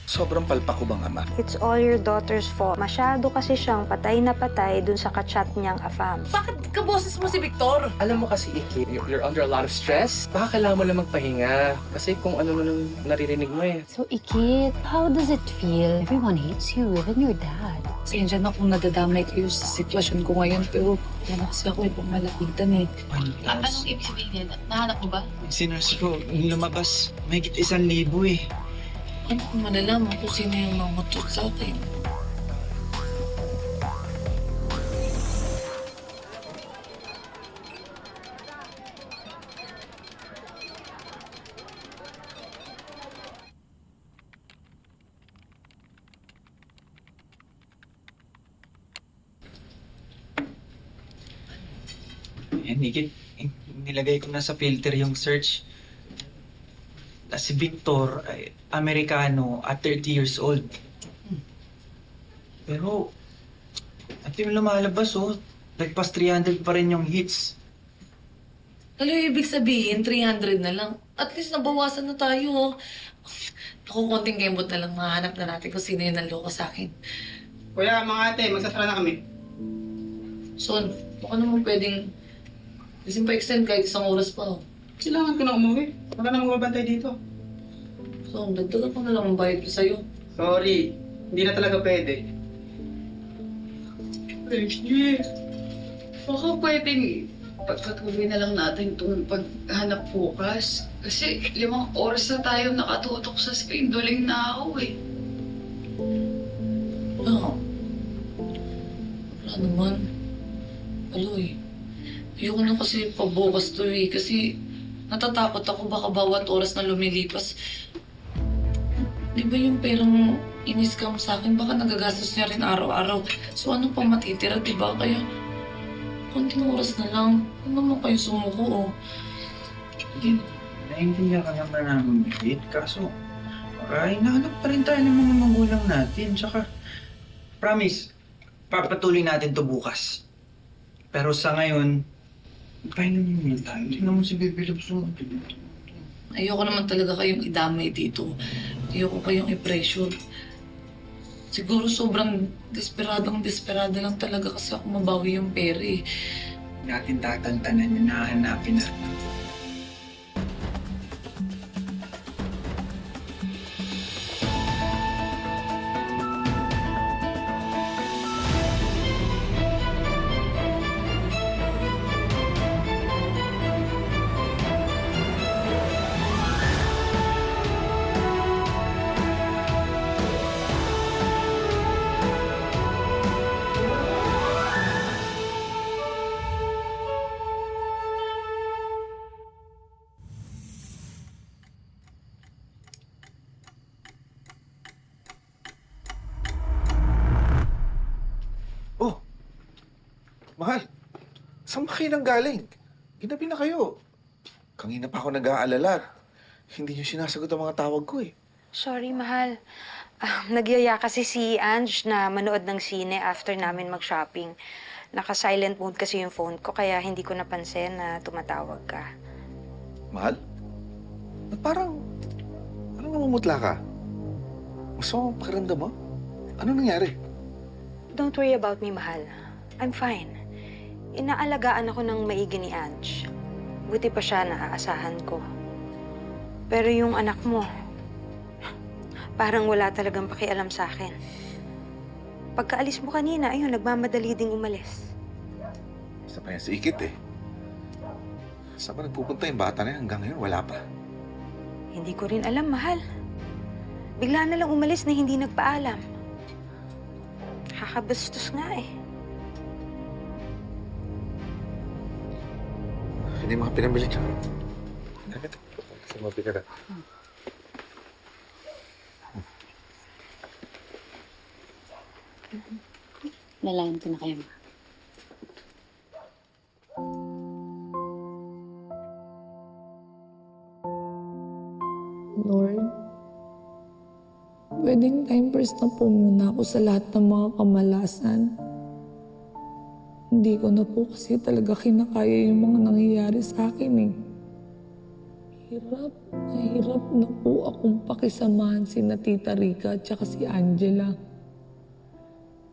Sobrang palpak ko bang ama? It's all your daughter's fault. Masyado kasi siyang patay na patay dun sa kachat niyang afam. Bakit kaboses mo si Victor? Alam mo kasi, Iki, you're under a lot of stress. Baka kailangan mo lang magpahinga. Kasi kung ano nang naririnig mo eh. So, Ikit, how does it feel? Everyone hates you, even your dad. Pasensya na kung nadadamay kayo sa sitwasyon ko ngayon, pero yan na kasi ako ibang malapitan eh. Anong ibig sabihin yan? Nahanap mo ba? Sinurse ko, lumabas. May 1,000 eh. Ano kung malalaman kung sino yung mamutot sa akin? Yan, Nikit. Nilagay ko na sa filter yung search. Si Victor, ay Amerikano at 30 years old. Pero, at yung lumalabas, oh, nagpas 300 pa rin yung hits. Ano yung ibig sabihin? 300 na lang. At least nabawasan na tayo. Oh. Naku, konting kembot na lang mahanap na natin kung sino yung nanloko sa akin. Kuya, mga ate, magsasara na kami. Son, baka naman pwedeng kasi pa-extend kahit isang oras pa. Oh. Kailangan ko na umuwi. Wala na magbabantay dito. Son, dagdagan ko na lang ang bayad ko sa'yo. Sorry, hindi na talaga pwede. Reggie, baka pwedeng pagpatuloy na lang natin itong paghanap bukas. Kasi 5 oras na tayo nakatutok sa screen. Duling na ako eh. Wala naman. Aloy, ayoko na kasi pagbukas to eh. Kasi natatakot ako baka bawat oras na lumilipas. Di ba yung perang in-scam sa akin, baka nagagastos niya rin araw-araw. So ano pang matitira, di ba? Kaya konting oras na lang. Ano naman kayo sumuko, oh. Sige, naiintindihan ka naman namin, Nikit. Kaso, hinahanap pa rin tayo ng mga magulang natin. Tsaka, promise, papatuloy natin to bukas. Pero sa ngayon, pahinga naman tayo. Tingnan mo si Baby Loves mo. Ayoko naman talaga kayong idamay dito. Ayoko kayong i-pressure. Siguro sobrang desperada lang talaga kasi ako mabawi yung pera eh. Natin tatantanan yung nahanapin na. Oh, mahal. Saan ba kayo nang galing? Ginabi na kayo. Kanina pa ako nag-aalala. Hindi niyo sinasagot ang mga tawag ko eh. Sorry, mahal. Nagyaya kasi si Ange na manood ng sine after namin mag-shopping. Naka-silent mode kasi yung phone ko, kaya hindi ko napansin na tumatawag ka. Mahal? Ba't parang... Anong namumutla ka? Masama ang pakiramdam mo? Ano nangyari? Don't worry about me, mahal. I'm fine. Inaalagaan ako ng maigi ni Ange. Buti pa siya naaasahan ko. Pero yung anak mo, parang wala talagang pakialam sa akin. Pagkaalis mo kanina, ayun, nagmamadali ding umalis. Isa pa yan si Ikit eh. Saan ba nagpupunta yung bata na yan? Hanggang ngayon, wala pa. Hindi ko rin alam, mahal. Bigla na lang umalis na hindi nagpaalam. Kakabastos nga eh. Hindi mga pinamili niyo. Bakit? Sumabi ka na. Nalayan ko na kayo, ma. Lord, pwedeng time first na po muna ako sa lahat ng mga kamalasan. Hindi ko na po kasi talaga kinakaya yung mga nangyayari sa akin eh. Nahirap na po akong pakisamahan si na Tita Rica at saka si Angela.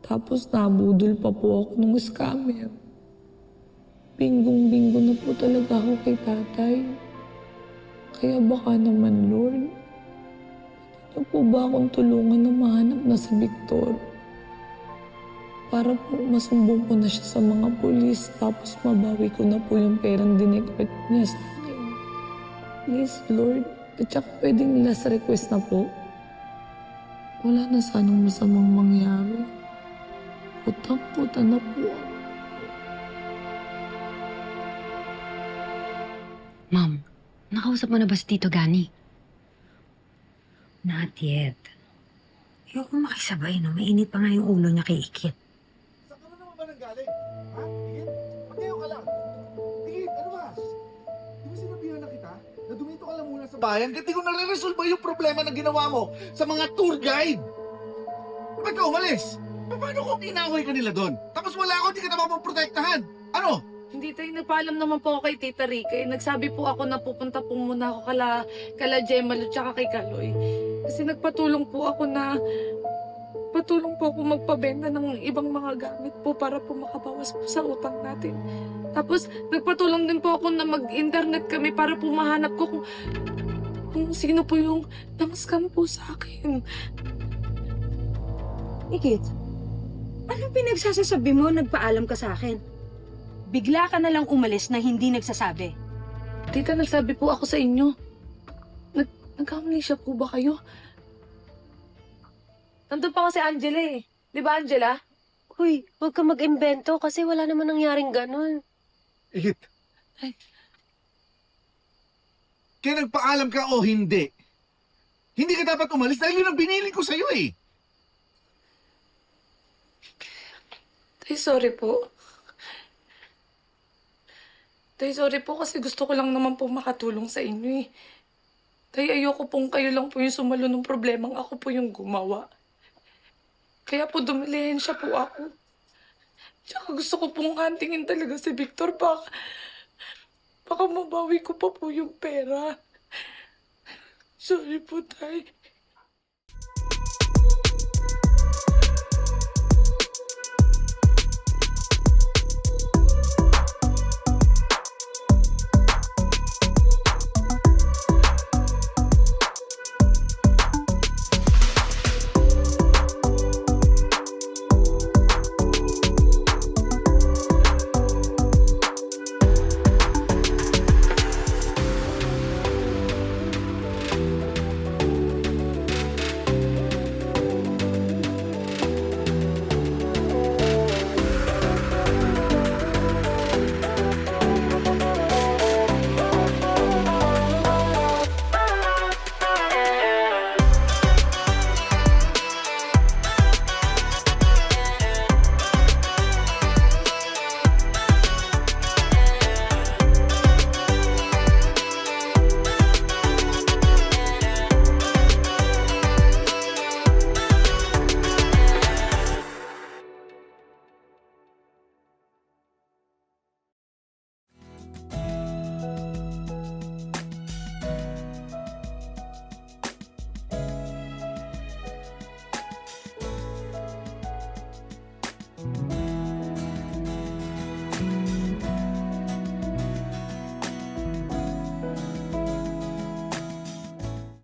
Tapos nabudol pa po ako ng scammer. Binggong-binggo na po talaga ako kay tatay. Kaya baka naman, Lord, pwede na po ba akong tulungan na mahanap na si Victor? Para po masumbong ko na siya sa mga pulis tapos mabawi ko na po yung perang dinekwet niya sa akin. Please, Lord. At saka pwedeng last request na po. Wala na sanang masamang mangyari. Putang-puta na po ako. Ma'am, nakausap mo na ba si Tito Gani? Not yet. Ayoko makisabay, no? Mainit pa nga yung ulo niya kay Ikit. Saan ka na naman ba nanggaling? Ha? Tigit? Magkayo ka lang. Tigit, ano ba? Di ba sinabihan na kita na dumito ka lang muna sa bayan kasi di ko nare-resolve yung problema na ginawa mo sa mga tour guide? Ba't ka umalis? Paano kung inaway ka nila doon? Tapos wala ako, di ka na mapoprotektahan. Ano? Hindi tayo, nagpaalam naman po ako kay Tita Rica. Nagsabi po ako na pupunta po muna ako kala Gemalo tsaka kay Kaloy. Kasi nagpatulong po ako magpabenta ng ibang mga gamit po para po makabawas po sa utang natin. Tapos nagpatulong din po ako na mag-internet kami para po mahanap ko kung sino po yung nang-scam po sa akin. Ikit, anong pinagsasasabi mo? Nagpaalam ka sa akin. Bigla ka na lang umalis na hindi nagsasabi. Tita, nagsabi po ako sa inyo. Nagkamali siya po ba kayo? Nandun pa kasi Angela eh. Di ba, Angela? Uy, huwag ka mag-imbento kasi wala naman nangyaring ganun. Ikit. Ay. Kaya nagpaalam ka o hindi? Hindi ka dapat umalis dahil yun ang binili ko sa'yo eh. Tay, sorry po. Tay, sorry po kasi gusto ko lang naman po makatulong sa inyo eh. Tay, ayoko pong kayo lang po yung sumalo ng problemang ako po yung gumawa. Kaya po dumilihin siya po ako. Tsaka gusto ko pong huntingin talaga si Victor. Baka mabawi ko pa po yung pera. Sorry po, Tay.